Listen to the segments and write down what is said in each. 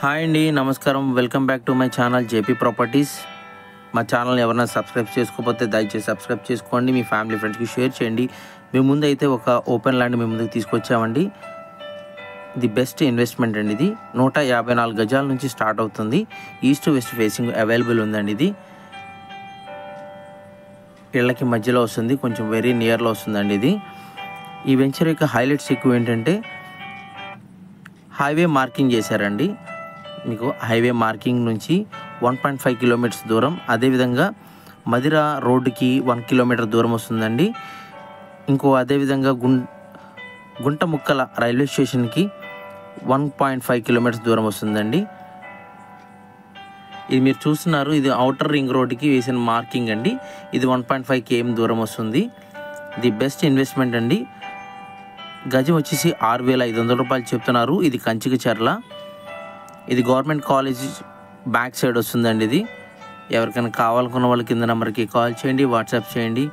Hi అండి, నమస్కారం. Welcome back to my channel JP properties. మా ఛానల్ ఎవరైనా సబ్స్క్రైబ్ చేసుకోకపోతే దయచేసి సబ్స్క్రైబ్ చేసుకోండి, మీ ఫ్యామిలీ ఫ్రెండ్స్కి షేర్ చేయండి. మీ ముందు అయితే ఒక ఓపెన్ ల్యాండ్ మీ ముందుకు తీసుకొచ్చామండి. ది బెస్ట్ ఇన్వెస్ట్మెంట్ అండి. ఇది 154 గజాల నుంచి స్టార్ట్ అవుతుంది. ఈస్ట్ వెస్ట్ ఫేసింగ్ అవైలబుల్ ఉందండి. ఇది ఇళ్ళకి మధ్యలో వస్తుంది, కొంచెం వెరీ నియర్లో వస్తుందండి. ఇది ఈ వెంచర్ యొక్క హైలైట్స్ ఎక్కువ ఏంటంటే హైవే మార్కింగ్ చేశారండి. మీకు హైవే మార్కింగ్ నుంచి 1.5 కిలోమీటర్స్ దూరం, అదేవిధంగా మదిర రోడ్డుకి 1 కిలోమీటర్ దూరం వస్తుందండి. అదేవిధంగా గుంటముక్కల రైల్వే స్టేషన్కి 1.5 కిలోమీటర్స్ దూరం వస్తుందండి. ఇది మీరు చూస్తున్నారు, ఇది ఔటర్ రింగ్ రోడ్డుకి వేసిన మార్కింగ్ అండి. ఇది 1.5 km దూరం వస్తుంది. ది బెస్ట్ ఇన్వెస్ట్మెంట్ అండి. గజం వచ్చేసి 6,500 రూపాయలు చెప్తున్నారు. ఇది కంచికచర్ల. ఇది గవర్నమెంట్ కాలేజ్ బ్యాక్ సైడ్ వస్తుందండి. ఇది ఎవరికైనా కావాలనుకున్న వాళ్ళ కింద నెంబర్కి కాల్ చేయండి, వాట్సాప్ చేయండి.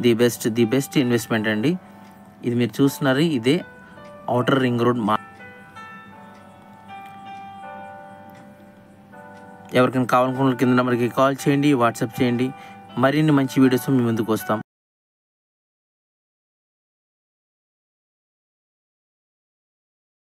ది బెస్ట్ ఇన్వెస్ట్మెంట్ అండి. ఇది మీరు చూస్తున్నారు, ఇదే ఔటర్ రింగ్ రోడ్. ఎవరికైనా కావాలనుకున్న కింద నెంబర్కి కాల్ చేయండి, వాట్సాప్ చేయండి. మరిన్ని మంచి వీడియోస్ మీ ముందుకు వస్తాం.